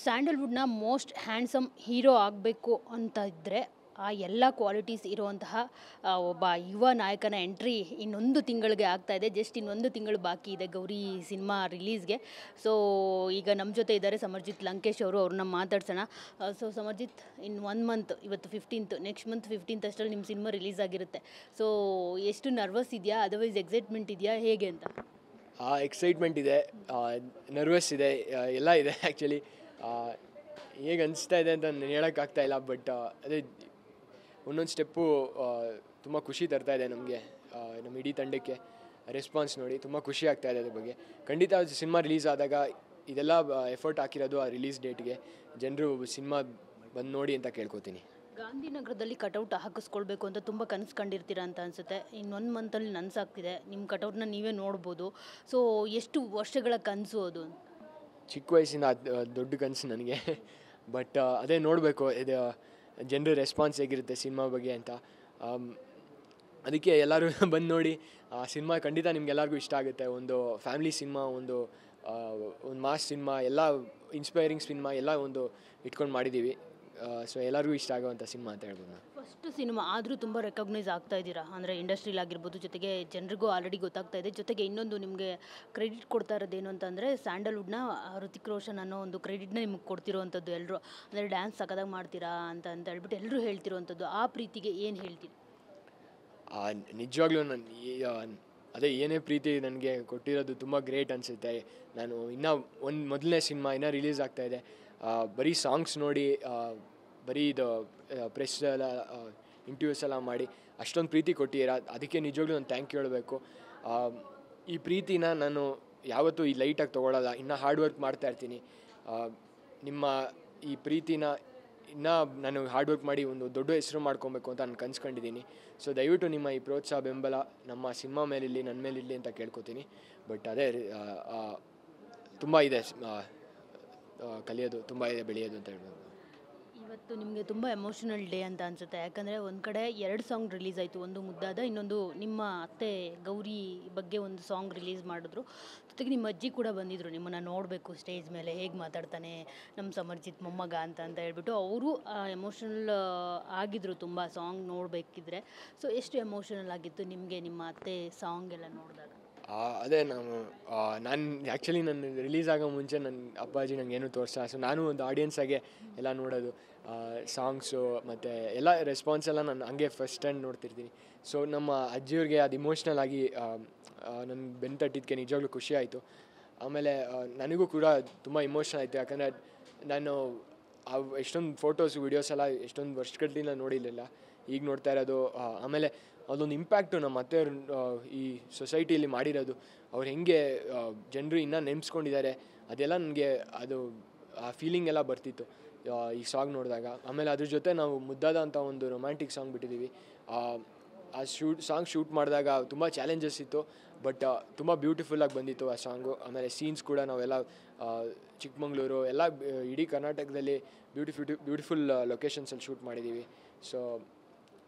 ಸ್ಯಾಂಡಲ್‌ವುಡ್‌ನ most handsome hero ಆಗಬೇಕು ಅಂತ ಇದ್ದರೆ ಆ ಎಲ್ಲ ಕ್ವಾಲಿಟೀಸ್ ಇರುವಂತಹ ಒಬ್ಬ ಯುವ ನಾಯಕನ ಎಂಟ್ರಿ ಇನ್ನೊಂದು ತಿಂಗಳಿಗೆ ಆಗ್ತಾ ಇದೆ. ಜಸ್ಟ್ ಇನ್ನೊಂದು ತಿಂಗಳು ಬಾಕಿ ಇದೆ ಗೌರಿ ಸಿನಿಮಾ ರಿಲೀಸ್‌ಗೆ. ಸೊ ಈಗ ನಮ್ಮ ಜೊತೆ ಇದ್ದಾರೆ ಸಮರ್ಜಿತ್ ಲಂಕೇಶ್ ಅವರು. ಅವ್ರನ್ನ ಮಾತಾಡ್ಸೋಣ. ಸೊ ಸಮರ್ಜಿತ್, ಇನ್ 1 ಮಂತ್, ಇವತ್ತು 15th, ನೆಕ್ಸ್ಟ್ ಮಂತ್ 15th ಅಷ್ಟರಲ್ಲಿ ನಿಮ್ಮ ಸಿನಿಮಾ ರಿಲೀಸ್ ಆಗಿರುತ್ತೆ. ಸೊ ಎಷ್ಟು ನರ್ವಸ್ ಇದೆಯಾ, ಅದರ್ವೈಸ್ ಎಕ್ಸೈಟ್ಮೆಂಟ್ ಇದೆಯಾ, ಹೇಗೆ ಅಂತ? ಎಕ್ಸೈಟ್ಮೆಂಟ್ ಇದೆ, ನರ್ವಸ್ ಇದೆ, ಎಲ್ಲ ಇದೆ ಆ್ಯಕ್ಚುಲಿ. ಹೇಗೆ ಅನಿಸ್ತಾ ಇದೆ ಅಂತ ಹೇಳೋಕ್ಕಾಗ್ತಾ ಇಲ್ಲ. ಬಟ್ ಅದೇ ಒಂದೊಂದು ಸ್ಟೆಪ್ಪು ತುಂಬ ಖುಷಿ ತರ್ತಾ ಇದೆ ನಮಗೆ, ನಮ್ಮ ಇಡೀ ತಂಡಕ್ಕೆ. ರೆಸ್ಪಾನ್ಸ್ ನೋಡಿ ತುಂಬ ಖುಷಿ ಆಗ್ತಾ ಇದೆ ಅದ್ರ ಬಗ್ಗೆ. ಖಂಡಿತ ಸಿನಿಮಾ ರಿಲೀಸ್ ಆದಾಗ ಇದೆಲ್ಲ ಎಫರ್ಟ್ ಹಾಕಿರೋದು ಆ ರಿಲೀಸ್ ಡೇಟ್ಗೆ. ಜನರು ಸಿನಿಮಾ ಬಂದು ನೋಡಿ ಅಂತ ಕೇಳ್ಕೊತೀನಿ. ಗಾಂಧಿನಗರದಲ್ಲಿ ಕಟೌಟ್ ಹಾಕಿಸ್ಕೊಳ್ಬೇಕು ಅಂತ ತುಂಬ ಕನಸು ಕಂಡಿರ್ತೀರ ಅಂತ ಅನಿಸುತ್ತೆ. ಇನ್ನೊಂದು ಮಂತಲ್ಲಿ ನನಸಾಗ್ತಿದೆ, ನಿಮ್ಮ ಕಟೌಟ್ನ ನೀವೇ ನೋಡ್ಬೋದು. ಸೊ ಎಷ್ಟು ವರ್ಷಗಳ ಕನಸು ಅದು? ಚಿಕ್ಕ ವಯಸ್ಸಿನ ದೊಡ್ಡ ಕನಸು ನನಗೆ. ಬಟ್ ಅದೇ ನೋಡಬೇಕು ಇದು ಜನರ ರೆಸ್ಪಾನ್ಸ್ ಹೇಗಿರುತ್ತೆ ಸಿನಿಮಾ ಬಗ್ಗೆ ಅಂತ. ಅದಕ್ಕೆ ಎಲ್ಲರೂ ಬಂದು ನೋಡಿ. ಸಿನಿಮಾ ಖಂಡಿತ ನಿಮ್ಗೆಲ್ಲರಿಗೂ ಇಷ್ಟ ಆಗುತ್ತೆ. ಒಂದು ಫ್ಯಾಮಿಲಿ ಸಿನಿಮಾ, ಒಂದು ಮಾಸ್ ಸಿನಿಮಾ, ಎಲ್ಲ ಇನ್ಸ್ಪೈರಿಂಗ್ ಸಿನಿಮಾ ಎಲ್ಲ ಒಂದು ಇಟ್ಕೊಂಡು ಮಾಡಿದ್ದೀವಿ. ಸೊ ಎಲ್ಲರಿಗೂ ಇಷ್ಟ ಆಗೋವಂಥ ಸಿನಿಮಾ ಅಂತ ಹೇಳ್ಬೋದು ನಾನು. ಫಸ್ಟ್ ಸಿನಿಮಾ ಆದರೂ ತುಂಬ ರೆಕಗ್ನೈಸ್ ಆಗ್ತಾ ಇದ್ದೀರಾ, ಅಂದರೆ ಇಂಡಸ್ಟ್ರಿಲಿ ಆಗಿರ್ಬೋದು, ಜೊತೆಗೆ ಜನರಿಗೂ ಆಲ್ರೆಡಿ ಗೊತ್ತಾಗ್ತಾ ಇದೆ. ಜೊತೆಗೆ ಇನ್ನೊಂದು ನಿಮಗೆ ಕ್ರೆಡಿಟ್ ಕೊಡ್ತಾ ಇರೋದೇನು ಅಂತಂದರೆ ಸ್ಯಾಂಡಲ್ವುಡ್ನ ಹೃತಿಕ್ ರೋಷನ್ ಅನ್ನೋ ಒಂದು ಕ್ರೆಡಿಟ್ನ ನಿಮಗೆ ಕೊಡ್ತಿರೋವಂಥದ್ದು ಎಲ್ಲರೂ. ಅಂದರೆ ಡ್ಯಾನ್ಸ್ ಸಖತ್ತಾಗಿ ಮಾಡ್ತೀರಾ ಅಂತ ಹೇಳ್ಬಿಟ್ಟು ಎಲ್ಲರೂ ಹೇಳ್ತಿರೋವಂಥದ್ದು. ಆ ಪ್ರೀತಿಗೆ ಏನು ಹೇಳ್ತೀರಿ? ನಿಜವಾಗ್ಲೂ ಅದೇ ಏನೇ ಪ್ರೀತಿ ನನಗೆ ಕೊಟ್ಟಿರೋದು ತುಂಬ ಗ್ರೇಟ್ ಅನಿಸುತ್ತೆ. ನಾನು ಇನ್ನೂ ಮೊದಲನೇ ಸಿನಿಮಾ ಇನ್ನೂ ರಿಲೀಸ್ ಆಗ್ತಾಯಿದೆ. ಬರೀ ಸಾಂಗ್ಸ್ ನೋಡಿ, ಬರೀ ಇದು ಪ್ರೆಸ್ ಎಲ್ಲ ಇಂಟರ್ವ್ಯೂಸ್ ಎಲ್ಲ ಮಾಡಿ ಅಷ್ಟೊಂದು ಪ್ರೀತಿ ಕೊಟ್ಟಿದ್ದೀರ. ಅದಕ್ಕೆ ನಿಜವಾಗ್ಲೂ ನಾನು ಥ್ಯಾಂಕ್ ಯು ಹೇಳಬೇಕು. ಈ ಪ್ರೀತಿನ ನಾನು ಯಾವತ್ತೂ ಈ ಲೈಟಾಗಿ ತೊಗೊಳ್ಳಲ್ಲ. ಇನ್ನೂ ಹಾರ್ಡ್ ವರ್ಕ್ ಮಾಡ್ತಾಯಿರ್ತೀನಿ. ನಿಮ್ಮ ಈ ಪ್ರೀತಿನ ಇನ್ನೂ ನಾನು ಹಾರ್ಡ್ ವರ್ಕ್ ಮಾಡಿ ಒಂದು ದೊಡ್ಡ ಹೆಸರು ಮಾಡ್ಕೊಬೇಕು ಅಂತ ನಾನು ಕನ್ಸ್ಕೊಂಡಿದ್ದೀನಿ. ಸೊ ದಯವಿಟ್ಟು ನಿಮ್ಮ ಈ ಪ್ರೋತ್ಸಾಹ, ಬೆಂಬಲ ನಮ್ಮ ಸಿನಿಮಾ ಮೇಲಿರಲಿ, ನನ್ನ ಮೇಲಿರಲಿ ಅಂತ ಕೇಳ್ಕೊತೀನಿ. ಬಟ್ ಅದೇ ತುಂಬ ಇದೆ ಕಲಿಯೋದು, ತುಂಬ ಇದೆ ಬೆಳೆಯೋದು ಅಂತ ಹೇಳ್ಬೋದು. ಇವತ್ತು ನಿಮಗೆ ತುಂಬ ಎಮೋಷನಲ್ ಡೇ ಅಂತ ಅನಿಸುತ್ತೆ. ಯಾಕಂದರೆ ಒಂದು ಕಡೆ 2 ಸಾಂಗ್ ರಿಲೀಸ್ ಆಯಿತು. ಒಂದು ಮುದ್ದಾದ, ಇನ್ನೊಂದು ನಿಮ್ಮ ಅತ್ತೆ ಗೌರಿ ಬಗ್ಗೆ ಒಂದು ಸಾಂಗ್ ರಿಲೀಸ್ ಮಾಡಿದ್ರು. ಜೊತೆಗೆ ನಿಮ್ಮ ಅಜ್ಜಿ ಕೂಡ ಬಂದಿದ್ದರು ನಿಮ್ಮನ್ನು ನೋಡಬೇಕು ಸ್ಟೇಜ್ ಮೇಲೆ, ಹೇಗೆ ಮಾತಾಡ್ತಾನೆ ನಮ್ಮ ಸಮರ್ಜಿತ್ ಮೊಮ್ಮಗ ಅಂತ ಹೇಳ್ಬಿಟ್ಟು ಅವರು ಎಮೋಷನಲ್ ಆಗಿದ್ದರು ತುಂಬ ಸಾಂಗ್ ನೋಡಬೇಕಿದ್ರೆ. ಸೊ ಎಷ್ಟು ಎಮೋಷನಲ್ ಆಗಿತ್ತು ನಿಮಗೆ ನಿಮ್ಮ ಅತ್ತೆ ಸಾಂಗ್ ಎಲ್ಲ ನೋಡಿದಾಗ? ಅದೇ ನಾನು ಆ್ಯಕ್ಚುಲಿ ನಾನು ರಿಲೀಸ್ ಆಗೋ ಮುಂಚೆ ನನ್ನ ಅಪ್ಪಾಜಿ ನನಗೇನು ತೋರಿಸ. ಸೊ ನಾನು ಒಂದು ಆಡಿಯನ್ಸಾಗೆ ಎಲ್ಲ ನೋಡೋದು, ಸಾಂಗ್ಸು ಮತ್ತು ಎಲ್ಲ ರೆಸ್ಪಾನ್ಸ್ ಎಲ್ಲ ನಾನು ಹಂಗೆ ಫಸ್ಟ್ ಟೈಮ್ ನೋಡ್ತಿರ್ತೀನಿ. ಸೊ ನಮ್ಮ ಅಜ್ಜಿಯವ್ರಿಗೆ ಅದು ಇಮೋಷ್ನಲ್ ಆಗಿ ನನ್ನ ಬೆನ್ನು ತಟ್ಟಿದ್ದಕ್ಕೆ ನಿಜವಾಗ್ಲೂ ಖುಷಿ ಆಯಿತು. ಆಮೇಲೆ ನನಗೂ ಕೂಡ ತುಂಬ ಇಮೋಷ್ನಲ್ ಆಯಿತು. ಯಾಕಂದರೆ ನಾನು ಎಷ್ಟೊಂದು ಫೋಟೋಸ್, ವೀಡಿಯೋಸ್ ಎಲ್ಲ ಎಷ್ಟೊಂದು ವರ್ಷಗಳಿಂದ ನೋಡಿರಲಿಲ್ಲ, ಈಗ ನೋಡ್ತಾ ಇರೋದು. ಆಮೇಲೆ ಅದೊಂದು ಇಂಪ್ಯಾಕ್ಟು ನಮ್ಮ ಅತ್ತೆಯವ್ರು ಈ ಸೊಸೈಟಿಯಲ್ಲಿ ಮಾಡಿರೋದು, ಅವ್ರು ಹೆಂಗೆ ಜನರು ಇನ್ನೂ ನೆನೆಸ್ಕೊಂಡಿದ್ದಾರೆ, ಅದೆಲ್ಲ ನನಗೆ ಅದು ಆ ಫೀಲಿಂಗ್ ಎಲ್ಲ ಬರ್ತಿತ್ತು ಈ ಸಾಂಗ್ ನೋಡಿದಾಗ. ಆಮೇಲೆ ಅದ್ರ ಜೊತೆ ನಾವು ಮುದ್ದಾದ ಅಂತ ಒಂದು ರೊಮ್ಯಾಂಟಿಕ್ ಸಾಂಗ್ ಬಿಟ್ಟಿದ್ದೀವಿ. ಆ ಸಾಂಗ್ ಶೂಟ್ ಮಾಡಿದಾಗ ತುಂಬ ಚಾಲೆಂಜಸ್ ಇತ್ತು, ಬಟ್ ತುಂಬ ಬ್ಯೂಟಿಫುಲ್ಲಾಗಿ ಬಂದಿತ್ತು ಆ ಸಾಂಗು. ಆಮೇಲೆ ಸೀನ್ಸ್ ಕೂಡ ನಾವೆಲ್ಲ ಚಿಕ್ಕಮಂಗ್ಳೂರು ಎಲ್ಲ ಇಡೀ ಕರ್ನಾಟಕದಲ್ಲಿ ಬ್ಯೂಟಿಫುಲ್ ಲೊಕೇಶನ್ಸಲ್ಲಿ ಶೂಟ್ ಮಾಡಿದ್ದೀವಿ. ಸೊ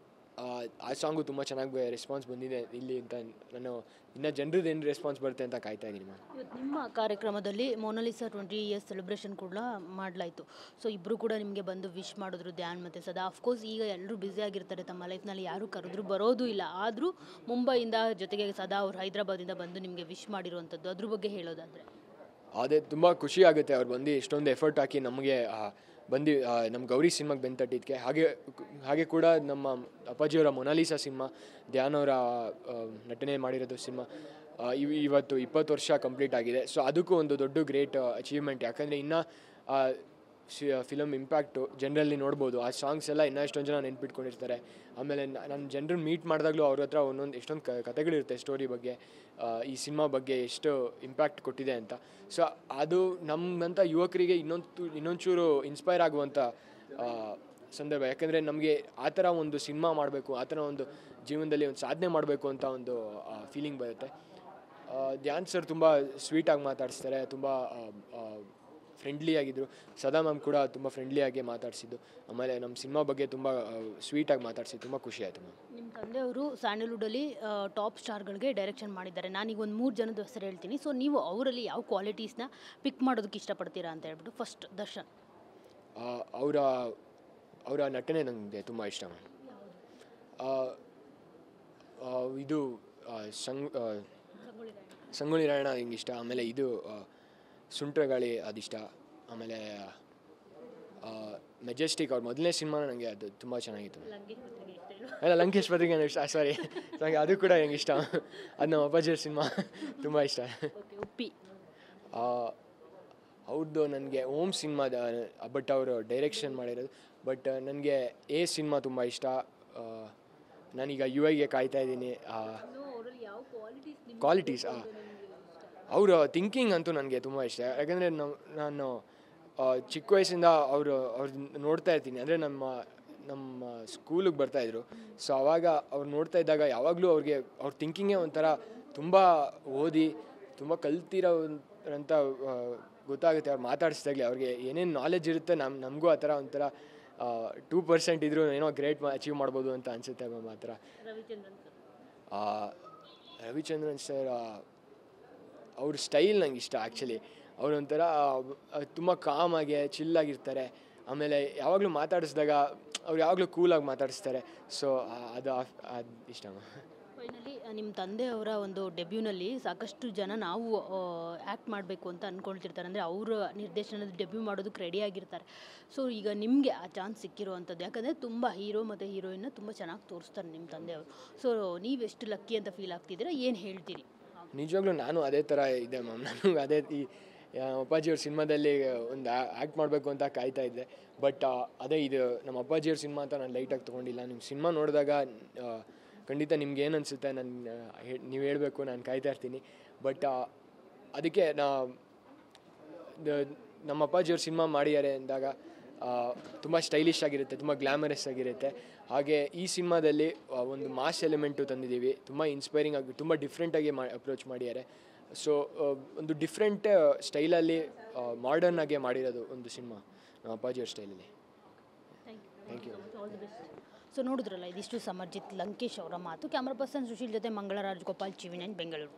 ಆ ಸಾಂಗು ತುಂಬ ಚೆನ್ನಾಗಿ ರೆಸ್ಪಾನ್ಸ್ ಬಂದಿದೆ ಇಲ್ಲಿ ಅಂತ. ನಾನು ಇನ್ನೂ ಜನರದ್ದು ಏನು ರೆಸ್ಪಾನ್ಸ್ ಬರುತ್ತೆ ಅಂತ ಕಾಯ್ತಾ ಇದ್ದೀನಿ. ಇವತ್ತು ನಿಮ್ಮ ಕಾರ್ಯಕ್ರಮದಲ್ಲಿ ಮೊನಾಲಿಸಾ 20 ಇಯರ್ಸ್ ಸೆಲೆಬ್ರೇಷನ್ ಕೂಡ ಮಾಡಲಾಯಿತು. ಸೊ ಇಬ್ಬರು ಕೂಡ ನಿಮಗೆ ಬಂದು ವಿಶ್ ಮಾಡಿದ್ರು, ಧ್ಯಾನ್ ಮತ್ತು ಸದಾ. ಅಫ್ಕೋರ್ಸ್ ಈಗ ಎಲ್ಲರೂ ಬ್ಯುಸಿ ಆಗಿರ್ತಾರೆ ತಮ್ಮ ಲೈಫ್ನಲ್ಲಿ, ಯಾರೂ ಕರೆದ್ರೂ ಬರೋದು ಇಲ್ಲ. ಆದರೂ ಮುಂಬೈಯಿಂದ, ಜೊತೆಗೆ ಸದಾ ಅವ್ರು ಹೈದರಾಬಾದಿಂದ ಬಂದು ನಿಮಗೆ ವಿಶ್ ಮಾಡಿರುವಂಥದ್ದು, ಅದ್ರ ಬಗ್ಗೆ ಹೇಳೋದಾದರೆ? ಅದೇ ತುಂಬ ಖುಷಿ ಆಗುತ್ತೆ ಅವ್ರು ಬಂದು ಎಷ್ಟೊಂದು ಎಫರ್ಟ್ ಹಾಕಿ ನಮಗೆ ಬಂದು ನಮ್ಮ ಗೌರಿ ಸಿನಿಮಾಗೆ ಬೆನ್ನು ತಟ್ಟಿದ್ದಕ್ಕೆ. ಹಾಗೆ ಕೂಡ ನಮ್ಮ ಅಪ್ಪಾಜಿಯವರ ಮೊನಾಲಿಸಾ ಸಿನಿಮಾ, ಧ್ಯಾನ್ ಅವರ ನಟನೆ ಮಾಡಿರೋದು ಸಿನಿಮಾ ಇವತ್ತು 20 ವರ್ಷ ಕಂಪ್ಲೀಟ್ ಆಗಿದೆ. ಸೊ ಅದಕ್ಕೂ ಒಂದು ದೊಡ್ಡ ಗ್ರೇಟ್ ಅಚೀವ್ಮೆಂಟ್. ಯಾಕಂದರೆ ಇನ್ನೂ ಫಿಲಮ್ ಇಂಪ್ಯಾಕ್ಟು ಜನರಲ್ಲಿ ನೋಡ್ಬೋದು. ಆ ಸಾಂಗ್ಸ್ ಎಲ್ಲ ಇನ್ನೂ ಎಷ್ಟೊಂದು ಜನ ನೆನ್ಪಿಟ್ಕೊಂಡಿರ್ತಾರೆ. ಆಮೇಲೆ ನಾನು ಜನರನ್ನ ಮೀಟ್ ಮಾಡಿದಾಗಲೂ ಅವ್ರ ಹತ್ರ ಎಷ್ಟೊಂದು ಕಥೆಗಳಿರುತ್ತೆ ಸ್ಟೋರಿ ಬಗ್ಗೆ, ಈ ಸಿನಿಮಾ ಬಗ್ಗೆ ಎಷ್ಟು ಇಂಪ್ಯಾಕ್ಟ್ ಕೊಟ್ಟಿದೆ ಅಂತ. ಸೊ ಅದು ನಮ್ಮಂಥ ಯುವಕರಿಗೆ ಇನ್ನೊಂಚೂರು ಇನ್ಸ್ಪೈರ್ ಆಗುವಂಥ ಸಂದರ್ಭ. ಯಾಕಂದರೆ ನಮಗೆ ಆ ಥರ ಒಂದು ಸಿನಿಮಾ ಮಾಡಬೇಕು, ಆ ಥರ ಒಂದು ಜೀವನದಲ್ಲಿ ಒಂದು ಸಾಧನೆ ಮಾಡಬೇಕು ಅಂತ ಒಂದು ಫೀಲಿಂಗ್ ಬರುತ್ತೆ. ಧ್ಯಾನ್ ಸರ್ ತುಂಬ ಸ್ವೀಟಾಗಿ ಮಾತಾಡಿಸ್ತಾರೆ, ತುಂಬ ಫ್ರೆಂಡ್ಲಿ ಆಗಿದ್ದರು. ಸದಾ ಮ್ಯಾಮ್ ಕೂಡ ತುಂಬ ಫ್ರೆಂಡ್ಲಿಯಾಗಿ ಮಾತಾಡಿಸಿದ್ದು. ಆಮೇಲೆ ನಮ್ಮ ಸಿನಿಮಾ ಬಗ್ಗೆ ತುಂಬ ಸ್ವೀಟಾಗಿ ಮಾತಾಡಿಸಿದ್ದು, ತುಂಬ ಖುಷಿ ಆಯಿತು ಮ್ಯಾಮ್. ನಿಮ್ಮ ತಂದೆಯವರು ಸ್ಯಾಂಡಲ್ವುಡಲ್ಲಿ ಟಾಪ್ ಸ್ಟಾರ್ಗಳಿಗೆ ಡೈರೆಕ್ಷನ್ ಮಾಡಿದ್ದಾರೆ. ನಾನೀಗ ಒಂದು 3 ಜನದ ಹೆಸರು ಹೇಳ್ತೀನಿ. ಸೊ ನೀವು ಅವರಲ್ಲಿ ಯಾವ ಕ್ವಾಲಿಟೀಸ್ನ ಪಿಕ್ ಮಾಡೋದಕ್ಕೆ ಇಷ್ಟಪಡ್ತೀರಾ ಅಂತ ಹೇಳ್ಬಿಟ್ಟು. ಫಸ್ಟ್ ದರ್ಶನ್. ಅವರ ಅವರ ನಟನೆ ನನಗೆ ತುಂಬ ಇಷ್ಟ ಮ್ಯಾಮ್. ಇದು ಸಂಗೊಳ್ಳಿ ರಾಯಣ್ಣ ಹಿಂಗೆ ಇಷ್ಟ. ಆಮೇಲೆ ಇದು ಸುಂಟ್ರಗಾಳಿ ಅದಿಷ್ಟ. ಆಮೇಲೆ ಮೆಜೆಸ್ಟಿಕ್ ಅವ್ರ ಮೊದಲನೇ ಸಿನಿಮಾ ನನಗೆ ಅದು ತುಂಬ ಚೆನ್ನಾಗಿತ್ತು. ಅಲ್ಲ, ಲಂಕೇಶ್ ಪತ್ರಿಕೆ ಇಷ್ಟ, ಸಾರಿ, ನನಗೆ ಅದು ಕೂಡ ಹೆಂಗೆ ಇಷ್ಟ. ಅದು ನಮ್ಮ ಅಪ್ಪಾಜಿಯವ್ರ ಸಿನಿಮಾ ತುಂಬ ಇಷ್ಟ. ಅವ್ರದ್ದು ನನಗೆ ಓಮ್ ಸಿನಿಮಾದ ಬಟ್ ಅವರು ಡೈರೆಕ್ಷನ್ ಮಾಡಿರೋದು. ಬಟ್ ನನಗೆ ಸಿನಿಮಾ ತುಂಬ ಇಷ್ಟ. ನಾನೀಗ ಗೆ ಕಾಯ್ತಾ ಇದ್ದೀನಿ. ಕ್ವಾಲಿಟೀಸ್ ಅವರ ಥಿಂಕಿಂಗ್ ಅಂತೂ ನನಗೆ ತುಂಬ ಇಷ್ಟ. ಯಾಕಂದರೆ ನಾನು ಚಿಕ್ಕ ವಯಸ್ಸಿಂದ ಅವ್ರು ನೋಡ್ತಾ ಇರ್ತೀನಿ. ಅಂದರೆ ನಮ್ಮ ಸ್ಕೂಲಿಗೆ ಬರ್ತಾಯಿದ್ರು. ಸೊ ಆವಾಗ ಅವ್ರು ನೋಡ್ತಾ ಇದ್ದಾಗ ಯಾವಾಗಲೂ ಅವ್ರ ಥಿಂಕಿಂಗೇ ಒಂಥರ ತುಂಬ ಓದಿ ತುಂಬ ಕಲ್ತಿರೋಂಥ ಗೊತ್ತಾಗುತ್ತೆ. ಅವ್ರು ಮಾತಾಡಿಸ್ದಾಗಲೇ ಅವ್ರಿಗೆ ಏನೇನು ನಾಲೆಜ್ ಇರುತ್ತೆ ನಮಗೂ ಆ ಥರ ಒಂಥರ 2% ಇದ್ರೂ ಏನೋ ಗ್ರೇಟ್ ಅಚೀವ್ ಮಾಡ್ಬೋದು ಅಂತ ಅನಿಸುತ್ತೆ ಮ್ಯಾಮ್. ಆ ಥರ ರವಿಚಂದ್ರನ್ ಸರ್ ಅವ್ರ ಸ್ಟೈಲ್ ನಂಗೆ ಇಷ್ಟ. ಆ್ಯಕ್ಚುಲಿ ಅವರೊಂಥರ ತುಂಬ ಕಾಮಾಗಿ ಚಿಲ್ಲಾಗಿರ್ತಾರೆ. ಆಮೇಲೆ ಯಾವಾಗಲೂ ಮಾತಾಡಿಸಿದಾಗ ಅವ್ರು ಯಾವಾಗಲೂ ಕೂಲಾಗಿ ಮಾತಾಡಿಸ್ತಾರೆ. ಸೊ ಅದು ಇಷ್ಟ. ಫೈನಲಿ ನಿಮ್ಮ ತಂದೆಯವರ ಒಂದು ಡೆಬ್ಯೂನಲ್ಲಿ ಸಾಕಷ್ಟು ಜನ ನಾವು ಆ್ಯಕ್ಟ್ ಮಾಡಬೇಕು ಅಂತ ಅಂದ್ಕೊಳ್ತಿರ್ತಾರೆ. ಅಂದರೆ ಅವರ ನಿರ್ದೇಶನದ ಡೆಬ್ಯೂ ಮಾಡೋದಕ್ಕೆ ರೆಡಿಯಾಗಿರ್ತಾರೆ. ಸೊ ಈಗ ನಿಮಗೆ ಆ ಚಾನ್ಸ್ ಸಿಕ್ಕಿರುವಂಥದ್ದು, ಯಾಕಂದರೆ ತುಂಬ ಹೀರೋ ಮತ್ತು ಹೀರೋಯಿನ್ನ ತುಂಬ ಚೆನ್ನಾಗಿ ತೋರಿಸ್ತಾರೆ ನಿಮ್ಮ ತಂದೆಯವರು. ಸೊ ನೀವೆಷ್ಟು ಲಕ್ಕಿ ಅಂತ ಫೀಲ್ ಆಗ್ತಿದ್ದೀರಾ, ಏನು ಹೇಳ್ತೀರಿ? ನಿಜವಾಗ್ಲೂ ನಾನು ಅದೇ ಥರ ಇದೆ ಮ್ಯಾಮ್. ನನಗೆ ಅದೇ ಅಪ್ಪಾಜಿಯವ್ರ ಸಿನಿಮಾದಲ್ಲಿ ಒಂದು ಆ್ಯಕ್ಟ್ ಮಾಡಬೇಕು ಅಂತ ಕಾಯ್ತಾ ಇದ್ದೆ. ಬಟ್ ಇದು ನಮ್ಮ ಅಪ್ಪಾಜಿಯವ್ರ ಸಿನಿಮಾ ಅಂತ ನಾನು ಲೈಟಾಗಿ ತೊಗೊಂಡಿಲ್ಲ. ನಿಮ್ಮ ಸಿನಿಮಾ ನೋಡಿದಾಗ ಖಂಡಿತ ನಿಮ್ಗೆ ಏನು ಅನಿಸುತ್ತೆ ನೀವು ಹೇಳಬೇಕು, ನಾನು ಕಾಯ್ತಾ ಇರ್ತೀನಿ. ಬಟ್ ಅದಕ್ಕೆ ನಮ್ಮ ಅಪ್ಪಾಜಿಯವ್ರ ಸಿನಿಮಾ ಮಾಡಿದ್ದಾರೆ ಅಂದಾಗ ತುಂಬ ಸ್ಟೈಲಿಶ್ ಆಗಿರುತ್ತೆ, ತುಂಬ ಗ್ಲ್ಯಾಮರಸ್ ಆಗಿರುತ್ತೆ. ಹಾಗೆ ಈ ಸಿನಿಮಾದಲ್ಲಿ ಒಂದು ಮಾಸ್ ಎಲಿಮೆಂಟು ತಂದಿದ್ದೀವಿ. ತುಂಬ ಇನ್ಸ್ಪೈರಿಂಗ್ ಆಗಿ ತುಂಬ ಡಿಫ್ರೆಂಟಾಗಿ ಅಪ್ರೋಚ್ ಮಾಡಿದ್ದಾರೆ. ಸೊ ಒಂದು ಡಿಫ್ರೆಂಟ್ ಸ್ಟೈಲಲ್ಲಿ ಮಾಡರ್ನ್ ಆಗಿ ಮಾಡಿರೋದು ಒಂದು ಸಿನಿಮಾ ನಮ್ಮ ಅಪ್ಪಾಜಿಯವ್ರ ಸ್ಟೈಲಲ್ಲಿ. Thank you. ಸೊ ನೋಡಿದ್ರಲ್ಲ, ಇದಿಷ್ಟು ಸಮರ್ಜಿತ್ ಲಂಕೇಶ್ ಅವರ ಮಾತು. ಕ್ಯಾಮ್ರಾ ಪರ್ಸನ್ ಸುಶೀಲ್ ಜೊತೆ ಮಂಗಳ ರಾಜಗೋಪಾಲ್, TV9 ಬೆಂಗಳೂರು.